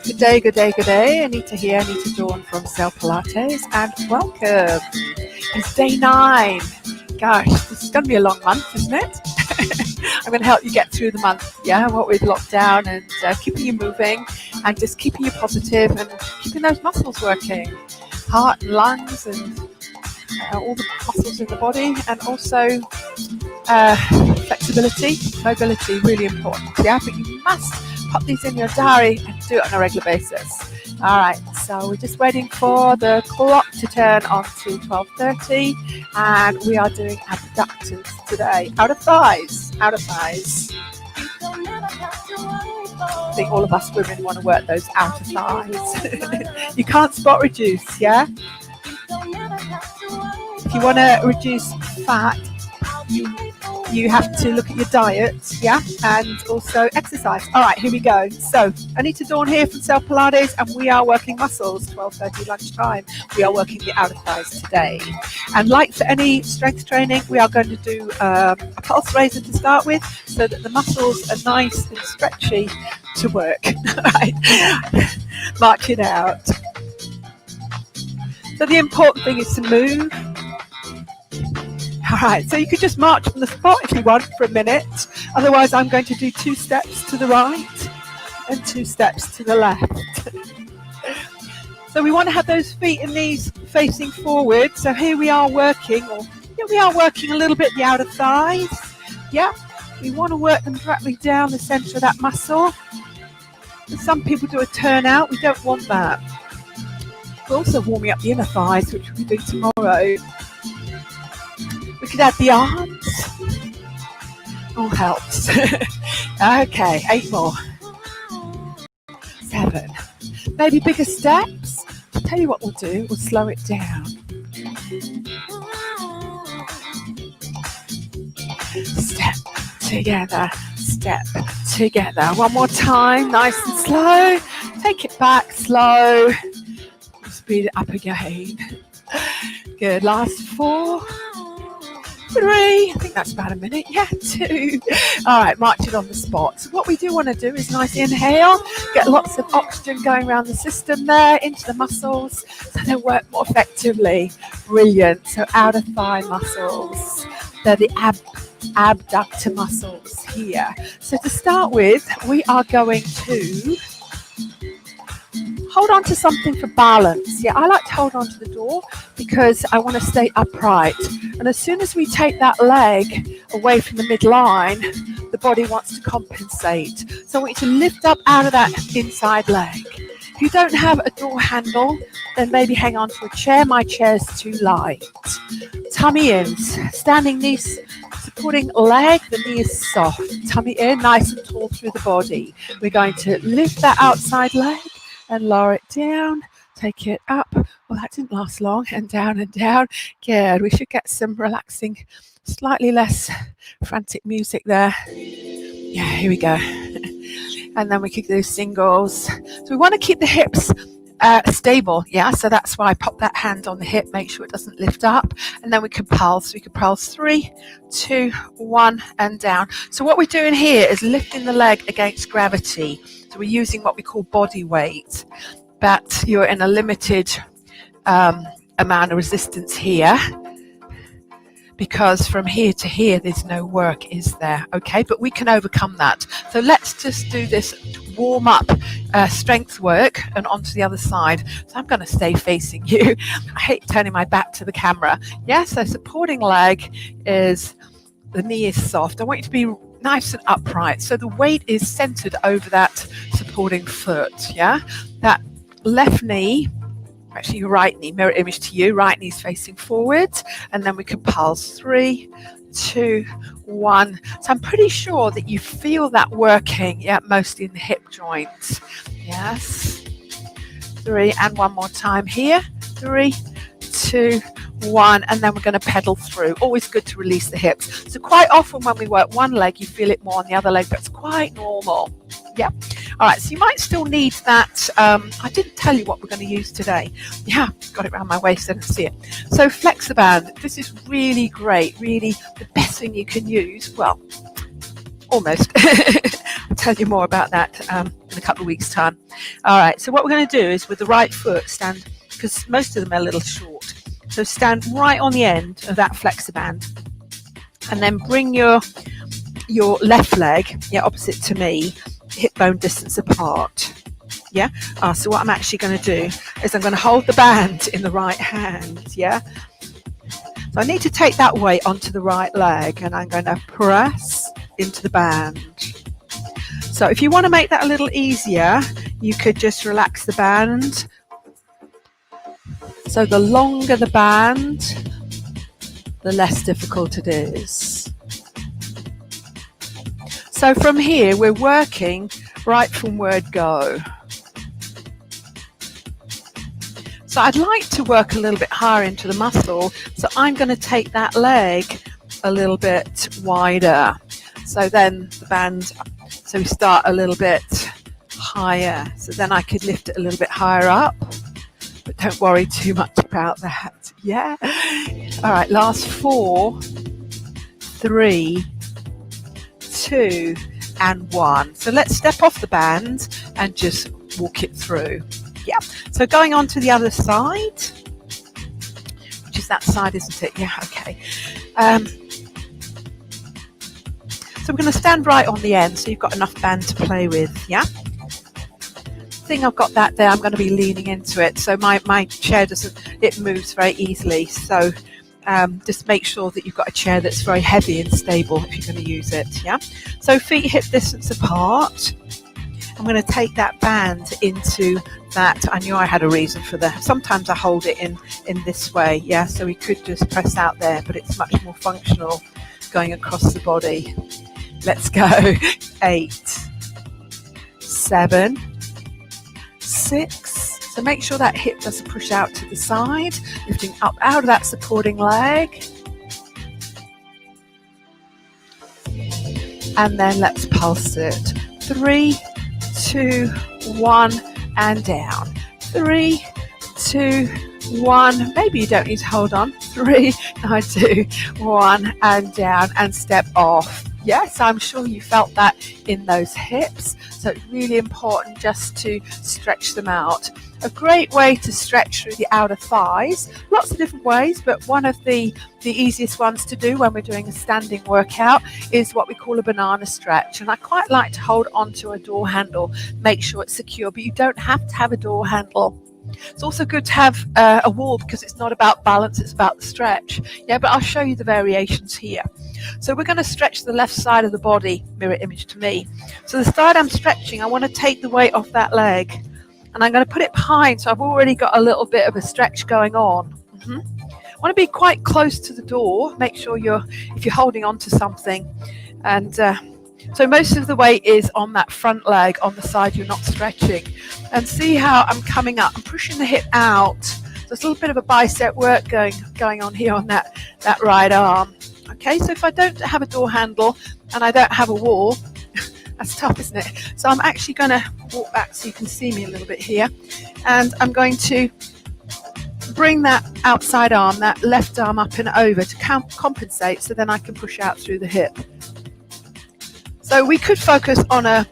Good day, good day, good day. Anita here, Anita Dawn from Self Pilates, and welcome. It's day 9. Gosh, this is going to be a long month, isn't it? I'm going to help you get through the month, what with lockdown and keeping you moving and just keeping you positive and keeping those muscles working. Heart and lungs and all the muscles in the body, and also flexibility, mobility, really important. But you must pop these in your diary and do it on a regular basis. All right, so we're just waiting for the clock to turn on to 12:30, and we are doing abductors today. Outer thighs, outer thighs. I think all of us women want to work those outer thighs. You can't spot reduce, yeah? If you want to reduce fat, you have to look at your diet, and also exercise. All right, here we go. So, Anita Dawn here from Self Pilates, and we are working muscles, 12:30 lunchtime. We are working the outer thighs today. And like for any strength training, we are going to do a pulse raiser to start with, so that the muscles are nice and stretchy to work. All right, march it out. So the important thing is to move. All right, so you could just march from the spot if you want for a minute. Otherwise, I'm going to do 2 steps to the right and 2 steps to the left. So we want to have those feet and knees facing forward. So here we are working, we are working a little bit the outer thighs. Yeah, we want to work them directly down the centre of that muscle. And some people do a turnout. We don't want that. We're also warming up the inner thighs, which we'll be doing tomorrow. We could add the arms. All helps. Okay, 8 more. 7. Maybe bigger steps. I'll tell you what we'll do. We'll slow it down. Step together. Step together. One more time. Nice and slow. Take it back. Slow. Speed it up again. Good. Last 4. 3, I think that's about a minute. 2. All right, march it on the spot. So what we do want to do is nice inhale, get lots of oxygen going around the system there, into the muscles, so they work more effectively. Brilliant. So outer thigh muscles. They're the abductor muscles here. So to start with, we are going to hold on to something for balance. I like to hold on to the door because I want to stay upright. And as soon as we take that leg away from the midline, the body wants to compensate. So I want you to lift up out of that inside leg. If you don't have a door handle, then maybe hang on to a chair. My chair's too light. Tummy in, standing knees, supporting leg, the knee is soft. Tummy in, nice and tall through the body. We're going to lift that outside leg and lower it down, take it up. Well, that didn't last long, and down and down. Good. We should get some relaxing, slightly less frantic music there. Here we go. And then we could do singles. So we want to keep the hips stable, so that's why I pop that hand on the hip, make sure it doesn't lift up, and then we can pulse. We can pulse 3, 2, 1, and down. So what we're doing here is lifting the leg against gravity. So we're using what we call body weight, but you're in a limited amount of resistance here, because from here to here there's no work, is there? Okay, but we can overcome that. So let's just do this warm up strength work and onto the other side. So I'm going to stay facing you. I hate turning my back to the camera. So supporting leg is, the knee is soft. I want you to be nice and upright, so the weight is centered over that supporting foot. That left knee, actually your right knee, mirror image to you, right knee's facing forward, and then we can pulse 3, 2, 1. So I'm pretty sure that you feel that working, mostly in the hip joints. Yes. 3, and one more time here. 3, 2, 1, and then we're going to pedal through. Always good to release the hips. So quite often when we work one leg, you feel it more on the other leg, but it's quite normal. All right, so you might still need that. I didn't tell you what we're going to use today. Got it around my waist, I didn't see it. So Flexor band, this is really great, really the best thing you can use. Well, almost. tell you more about that in a couple of weeks' time. All right, so what we're going to do is with the right foot stand, because most of them are a little short. So stand right on the end of that flexor band, and then bring your left leg, opposite to me, hip bone distance apart. Yeah. So what I'm actually going to do is I'm going to hold the band in the right hand. Yeah. So I need to take that weight onto the right leg, and I'm going to press into the band. So if you want to make that a little easier, you could just relax the band. So the longer the band, the less difficult it is. So from here, we're working right from word go. So I'd like to work a little bit higher into the muscle. So I'm going to take that leg a little bit wider. So then the band, so we start a little bit higher. So then I could lift it a little bit higher up. But don't worry too much about that. Yeah. All right. Last 4, 3, 2, and 1. So let's step off the band and just walk it through. Yeah. So going on to the other side, which is that side, isn't it? Yeah. Okay. So we're going to stand right on the end, so you've got enough band to play with. Yeah. Thing I've got that there, I'm going to be leaning into it, so my chair it moves very easily. So just make sure that you've got a chair that's very heavy and stable if you're going to use it. Yeah. So feet hip distance apart. I'm going to take that band into that. I knew I had a reason for that. Sometimes I hold it in this way. Yeah. So we could just press out there, but it's much more functional going across the body. Let's go. 8, 7, 6. So make sure that hip doesn't push out to the side, lifting up out of that supporting leg. And then let's pulse it. 3, 2, 1, and down. 3, 2, 1. Maybe you don't need to hold on. 3, 2, 1, and down, and step off. Yes, I'm sure you felt that in those hips. So it's really important just to stretch them out. A great way to stretch through the outer thighs. Lots of different ways, but one of the easiest ones to do when we're doing a standing workout is what we call a banana stretch. And I quite like to hold onto a door handle, make sure it's secure, but you don't have to have a door handle. It's also good to have a wall, because it's not about balance, it's about the stretch. Yeah, but I'll show you the variations here. So we're going to stretch the left side of the body, mirror image to me. So the side I'm stretching, I want to take the weight off that leg, and I'm going to put it behind, so I've already got a little bit of a stretch going on. I want to be quite close to the door. Make sure if you're holding on to something, and so most of the weight is on that front leg, on the side you're not stretching. And see how I'm coming up. I'm pushing the hip out. There's a little bit of a bicep work going on here on that right arm. Okay, so if I don't have a door handle and I don't have a wall, that's tough, isn't it? So I'm actually going to walk back so you can see me a little bit here. And I'm going to bring that outside arm, that left arm up and over to compensate, so then I can push out through the hip. So we could focus on a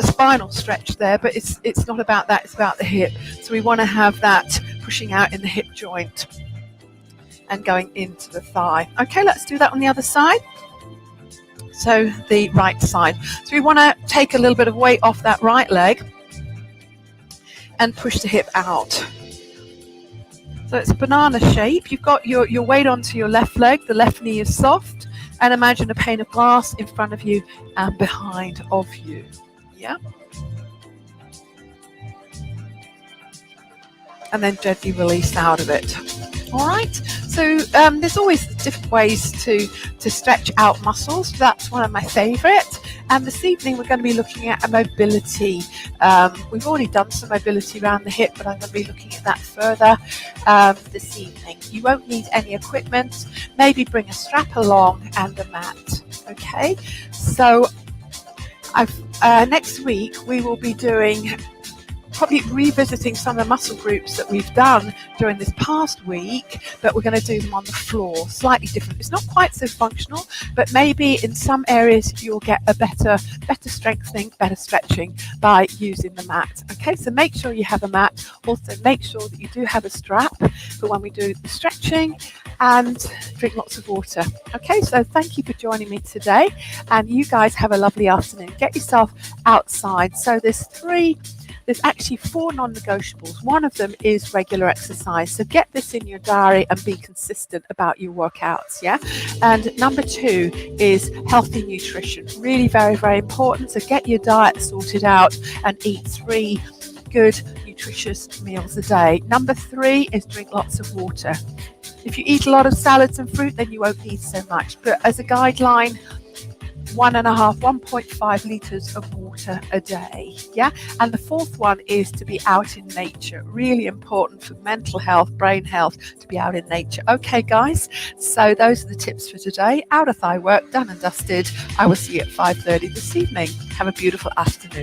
spinal stretch there, but it's not about that, it's about the hip. So we want to have that pushing out in the hip joint and going into the thigh. Okay, let's do that on the other side. So the right side. So we want to take a little bit of weight off that right leg and push the hip out. So it's a banana shape. You've got your weight onto your left leg, the left knee is soft, and imagine a pane of glass in front of you and behind of you. Yeah. And then gently release out of it. All right. So there's always different ways to stretch out muscles. That's one of my favorite. And this evening we're going to be looking at a mobility. We've already done some mobility around the hip, but I'm going to be looking at that further this evening. You won't need any equipment. Maybe bring a strap along and a mat. Okay. So next week we will be doing probably revisiting some of the muscle groups that we've done during this past week, but we're going to do them on the floor, slightly different. It's not quite so functional, but maybe in some areas you'll get a better strengthening, better stretching by using the mat. Okay, so make sure you have a mat. Also make sure that you do have a strap for when we do the stretching, and drink lots of water. Okay, so thank you for joining me today, and you guys have a lovely afternoon. Get yourself outside. So there's actually 4 non-negotiables. One of them is regular exercise. So get this in your diary and be consistent about your workouts, yeah? And number 2 is healthy nutrition. Really very, very important. So get your diet sorted out and eat 3 good, nutritious meals a day. Number 3 is drink lots of water. If you eat a lot of salads and fruit, then you won't need so much. But as a guideline, 1.5 litres of water a day. Yeah. And the 4th one is to be out in nature. Really important for mental health, brain health, to be out in nature. Okay, guys. So those are the tips for today. Outer thigh work done and dusted. I will see you at 5:30 this evening. Have a beautiful afternoon.